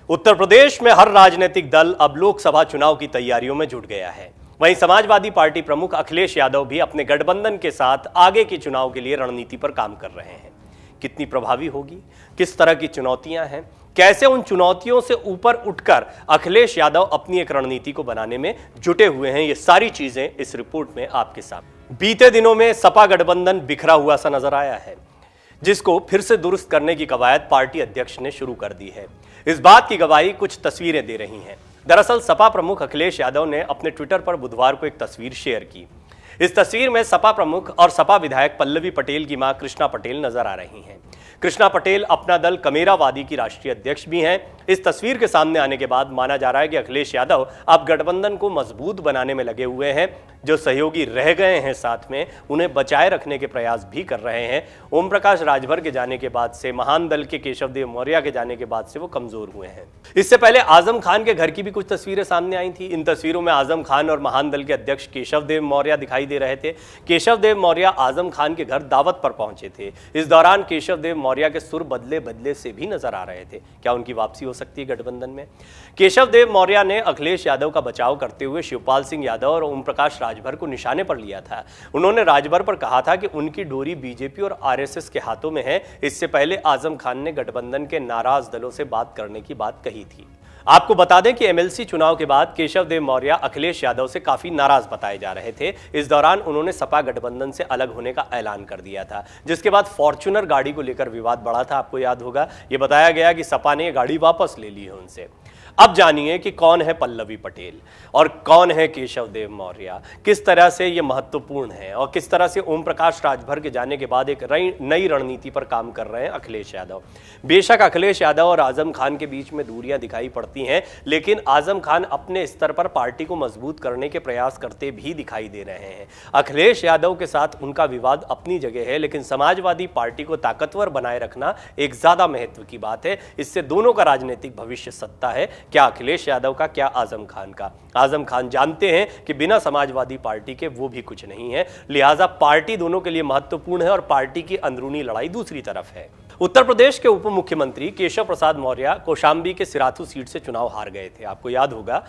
उत्तर प्रदेश में हर राजनीतिक दल अब लोकसभा चुनाव की तैयारियों में जुट गया है। वहीं समाजवादी पार्टी प्रमुख अखिलेश यादव भी अपने गठबंधन के साथ आगे के चुनाव के लिए रणनीति पर काम कर रहे हैं। कितनी प्रभावी होगी, किस तरह की चुनौतियां हैं, कैसे उन चुनौतियों से ऊपर उठकर अखिलेश यादव अपनी एक रणनीति को बनाने में जुटे हुए हैं, ये सारी चीजें इस रिपोर्ट में आपके सामने। बीते दिनों में सपा गठबंधन बिखरा हुआ सा नजर आया है, जिसको फिर से दुरुस्त करने की कवायद पार्टी अध्यक्ष ने शुरू कर दी है। इस बात की गवाही कुछ तस्वीरें दे रही हैं। दरअसल सपा प्रमुख अखिलेश यादव ने अपने ट्विटर पर बुधवार को एक तस्वीर शेयर की। इस तस्वीर में सपा प्रमुख और सपा विधायक पल्लवी पटेल की मां कृष्णा पटेल नजर आ रही हैं। कृष्णा पटेल अपना दल कमेरावादी की राष्ट्रीय अध्यक्ष भी हैं। इस तस्वीर के सामने आने के बाद माना जा रहा है कि अखिलेश यादव अब गठबंधन को मजबूत बनाने में लगे हुए हैं। जो सहयोगी रह गए हैं साथ में, उन्हें बचाए रखने के प्रयास भी कर रहे हैं। ओम प्रकाश राजभर के जाने के बाद से, महान दल के केशव देव मौर्य के जाने के बाद से वो कमजोर हुए हैं। इससे पहले आजम खान के घर की भी कुछ तस्वीरें सामने आई थी। इन तस्वीरों में आजम खान और महान दल के अध्यक्ष केशव देव मौर्य दिखाई दे रहे थे। केशव देव मौर्य आजम खान के घर दावत पर पहुंचे थे। इस दौरान केशव देव मौर्य के सुर बदले बदले से भी नजर आ रहे थे। क्या उनकी वापसी हो सकती है गठबंधन में? केशव देव मौर्य ने अखिलेश यादव का बचाव करते हुए शिवपाल सिंह यादव और ओम प्रकाश राजभर को निशाने पर लिया था। उन्होंने राजभर पर कहा था कि उनकी डोरी बीजेपी और आरएसएस के हाथों में है। इससे पहले आजम खान ने गठबंधन के नाराज दलों से बात करने की बात कही थी। आपको बता दें कि एमएलसी चुनाव के बाद केशव देव मौर्य अखिलेश यादव से काफी नाराज बताए जा रहे थे। इस दौरान उन्होंने सपा गठबंधन से अलग होने का ऐलान कर दिया था, जिसके बाद फॉर्च्यूनर गाड़ी को लेकर विवाद बढ़ा था। आपको याद होगा, यह बताया गया कि सपा ने गाड़ी वापस ले ली है उनसे। अब जानिए कि कौन है पल्लवी पटेल और कौन है केशव देव मौर्य, किस तरह से ये महत्वपूर्ण है और किस तरह से ओम प्रकाश राजभर के जाने के बाद एक नई रणनीति पर काम कर रहे हैं अखिलेश यादव। बेशक अखिलेश यादव और आजम खान के बीच में दूरियां दिखाई पड़ती हैं, लेकिन आजम खान अपने स्तर पर पार्टी को मजबूत करने के प्रयास करते भी दिखाई दे रहे हैं। अखिलेश यादव के साथ उनका विवाद अपनी जगह है, लेकिन समाजवादी पार्टी को ताकतवर बनाए रखना एक ज्यादा महत्व की बात है। इससे दोनों का राजनीतिक भविष्य सत्ता है, क्या अखिलेश यादव का, क्या आजम खान का। आजम खान जानते हैं कि बिना समाजवादी पार्टी के वो भी कुछ नहीं है, लिहाजा पार्टी दोनों के लिए महत्वपूर्ण है और पार्टी की अंदरूनी लड़ाई दूसरी तरफ है। उत्तर प्रदेश के उप मुख्यमंत्री केशव प्रसाद मौर्य कौशाम्बी के सिराथू सीट से चुनाव हार गए थे। आपको याद होगा,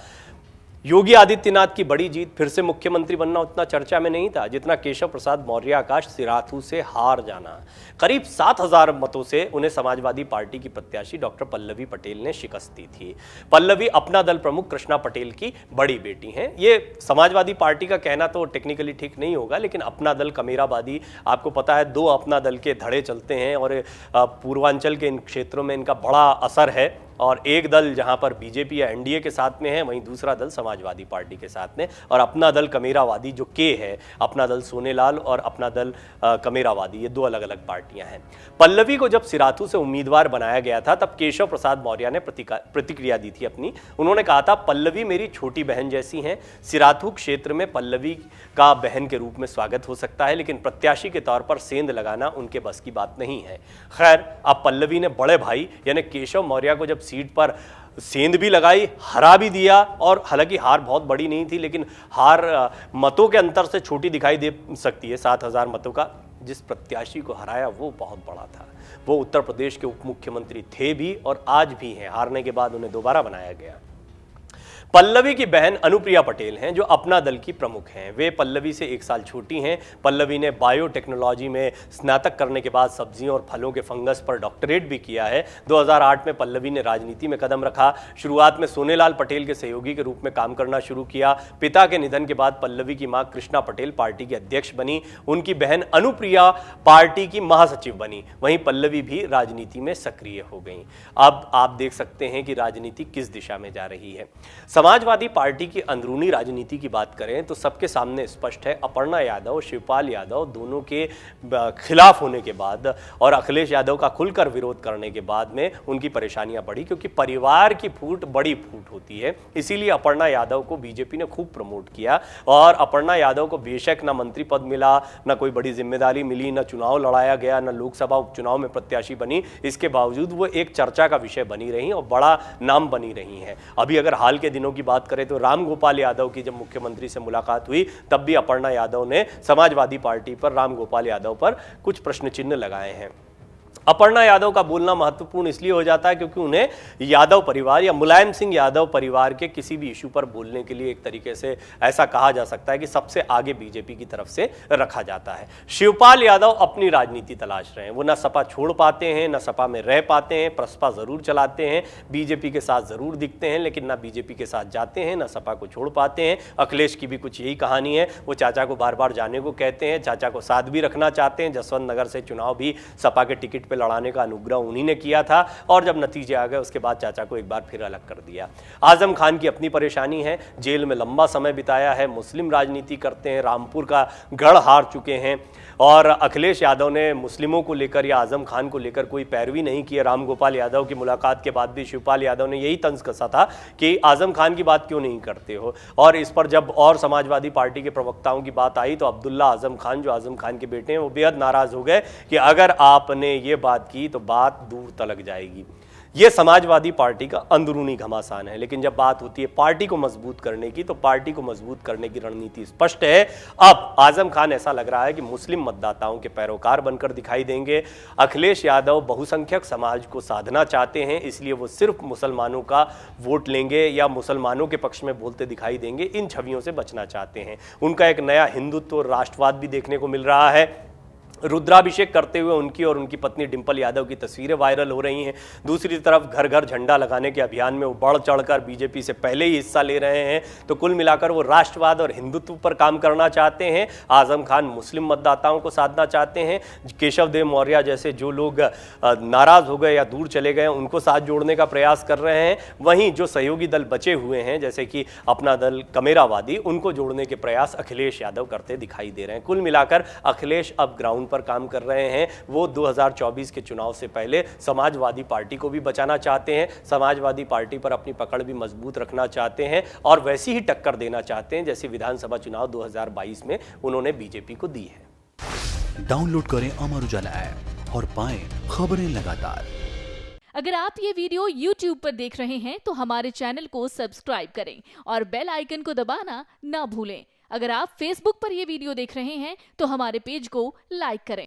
योगी आदित्यनाथ की बड़ी जीत, फिर से मुख्यमंत्री बनना उतना चर्चा में नहीं था जितना केशव प्रसाद मौर्य का सिराथू से हार जाना। करीब 7,000 मतों से उन्हें समाजवादी पार्टी की प्रत्याशी डॉक्टर पल्लवी पटेल ने शिकस्त दी थी। पल्लवी अपना दल प्रमुख कृष्णा पटेल की बड़ी बेटी हैं। ये समाजवादी पार्टी का कहना तो टेक्निकली ठीक नहीं होगा, लेकिन अपना दल कमेरावादी, आपको पता है 2 अपना दल के धड़े चलते हैं और पूर्वांचल के इन क्षेत्रों में इनका बड़ा असर है। और एक दल जहां पर बीजेपी या एनडीए के साथ में है, वहीं दूसरा दल समाजवादी पार्टी के साथ में। और अपना दल कमेरावादी जो के है, अपना दल सोनेलाल और अपना दल कमेरावादी, ये 2 अलग अलग पार्टियां हैं। पल्लवी को जब सिराथू से उम्मीदवार बनाया गया था, तब केशव प्रसाद मौर्य ने प्रतिक्रिया दी थी अपनी। उन्होंने कहा था, पल्लवी मेरी छोटी बहन जैसी हैं। सिराथू क्षेत्र में पल्लवी का बहन के रूप में स्वागत हो सकता है, लेकिन प्रत्याशी के तौर पर सेंध लगाना उनके बस की बात नहीं है। खैर, अब पल्लवी ने बड़े भाई यानी केशव मौर्य को जब सीट पर सेंध भी लगाई, हरा भी दिया, और हालांकि हार बहुत बड़ी नहीं थी, लेकिन हार मतों के अंतर से छोटी दिखाई दे सकती है। 7,000 मतों का जिस प्रत्याशी को हराया वो बहुत बड़ा था। वो उत्तर प्रदेश के उप मुख्यमंत्री थे भी और आज भी हैं। हारने के बाद उन्हें दोबारा बनाया गया। पल्लवी की बहन अनुप्रिया पटेल हैं, जो अपना दल की प्रमुख हैं। वे पल्लवी से 1 साल छोटी हैं। पल्लवी ने बायोटेक्नोलॉजी में स्नातक करने के बाद सब्जियों और फलों के फंगस पर डॉक्टरेट भी किया है। 2008 में पल्लवी ने राजनीति में कदम रखा। शुरुआत में सोनेलाल पटेल के सहयोगी के रूप में काम करना शुरू किया। पिता के निधन के बाद पल्लवी की मां कृष्णा पटेल पार्टी की अध्यक्ष बनी। उनकी बहन अनुप्रिया पार्टी की महासचिव बनी। वहीं पल्लवी भी राजनीति में सक्रिय हो गई। अब आप देख सकते हैं कि राजनीति किस दिशा में जा रही है। समाजवादी पार्टी की अंदरूनी राजनीति की बात करें तो सबके सामने स्पष्ट है, अपर्णा यादव, शिवपाल यादव दोनों के खिलाफ होने के बाद और अखिलेश यादव का खुलकर विरोध करने के बाद में उनकी परेशानियां बढ़ी, क्योंकि परिवार की फूट बड़ी फूट होती है। इसीलिए अपर्णा यादव को बीजेपी ने खूब प्रमोट किया और अपर्णा यादव को बेशक ना मंत्री पद मिला, ना कोई बड़ी जिम्मेदारी मिली, ना चुनाव लड़ाया गया, ना लोकसभा उपचुनाव में प्रत्याशी बनी। इसके बावजूद वो एक चर्चा का विषय बनी रही और बड़ा नाम बनी रही हैं। अभी अगर हाल के दिनों की बात करें तो राम गोपाल यादव की जब मुख्यमंत्री से मुलाकात हुई, तब भी अपर्णा यादव ने समाजवादी पार्टी पर, राम गोपाल यादव पर कुछ प्रश्न चिन्ह लगाए हैं। अपर्णा यादव का बोलना महत्वपूर्ण इसलिए हो जाता है क्योंकि उन्हें यादव परिवार या मुलायम सिंह यादव परिवार के किसी भी इशू पर बोलने के लिए एक तरीके से ऐसा कहा जा सकता है कि सबसे आगे बीजेपी की तरफ से रखा जाता है। शिवपाल यादव अपनी राजनीति तलाश रहे हैं, वो ना सपा छोड़ पाते हैं ना सपा में रह पाते हैं, प्रसपा जरूर चलाते हैं, बीजेपी के साथ जरूर दिखते हैं लेकिन ना बीजेपी के साथ जाते हैं ना सपा को छोड़ पाते हैं। अखिलेश की भी कुछ यही कहानी है, वो चाचा को बार बार जाने को कहते हैं, चाचा को साथ भी रखना चाहते हैं। जसवंत नगर से चुनाव भी सपा के टिकट पे लड़ाने का अनुग्रह उन्हीं ने किया था और जब नतीजे आ गए उसके बाद चाचा को एक बार फिर अलग कर दिया। आजम खान की अपनी परेशानी है, जेल में लंबा समय बिताया है, मुस्लिम राजनीति करते हैं, रामपुर का गढ़ हार चुके हैं और अखिलेश यादव ने मुस्लिमों को लेकर या आजम खान को लेकर कोई पैरवी नहीं की। राम गोपाल यादव की मुलाकात के बाद भी शिवपाल यादव ने यही तंज कसा था कि आजम खान की बात क्यों नहीं करते हो, और इस पर जब और समाजवादी पार्टी के प्रवक्ताओं की बात आई तो अब्दुल्ला आजम खान, जो आजम खान के बेटे हैं, वो बेहद नाराज हो गए कि अगर आपने ये बात की तो बात दूर तलक जाएगी। ये समाजवादी पार्टी का अंदरूनी घमासान है, लेकिन जब बात होती है पार्टी को मजबूत करने की तो पार्टी को मजबूत करने की रणनीति स्पष्ट है। अब आजम खान ऐसा लग रहा है कि मुस्लिम मतदाताओं के पैरोकार बनकर दिखाई देंगे। अखिलेश यादव बहुसंख्यक समाज को साधना चाहते हैं, इसलिए वो सिर्फ मुसलमानों का वोट लेंगे या मुसलमानों के पक्ष में बोलते दिखाई देंगे, इन छवियों से बचना चाहते हैं। उनका एक नया हिंदुत्व और राष्ट्रवाद भी देखने को मिल रहा है। रुद्राभिषेक करते हुए उनकी और उनकी पत्नी डिंपल यादव की तस्वीरें वायरल हो रही हैं। दूसरी तरफ घर घर झंडा लगाने के अभियान में वो बढ़ चढ़कर बीजेपी से पहले ही हिस्सा ले रहे हैं। तो कुल मिलाकर वो राष्ट्रवाद और हिंदुत्व पर काम करना चाहते हैं। आजम खान मुस्लिम मतदाताओं को साधना चाहते हैं। केशव देव मौर्य जैसे जो लोग नाराज हो गए या दूर चले गए उनको साथ जोड़ने का प्रयास कर रहे हैं। वहीं जो सहयोगी दल बचे हुए हैं जैसे कि अपना दल कमेरावादी, उनको जोड़ने के प्रयास अखिलेश यादव करते दिखाई दे रहे हैं। कुल मिलाकर अखिलेश अब ग्राउंड पर काम कर रहे हैं। वो 2024 के चुनाव से पहले समाजवादी पार्टी को भी बचाना चाहते हैं, समाजवादी पार्टी पर अपनी पकड़ भी मजबूत रखना चाहते हैं और वैसी ही टक्कर देना चाहते हैं जैसे विधानसभा चुनाव 2022 में उन्होंने बीजेपी को दी है। डाउनलोड करें अमर उजाला ऐप और पाएं खबरें लगातार। अगर आप ये वीडियो YouTube पर देख रहे हैं तो हमारे चैनल को सब्सक्राइब करें और बेल आइकन को दबाना ना भूलें। अगर आप Facebook पर यह वीडियो देख रहे हैं तो हमारे पेज को लाइक करें।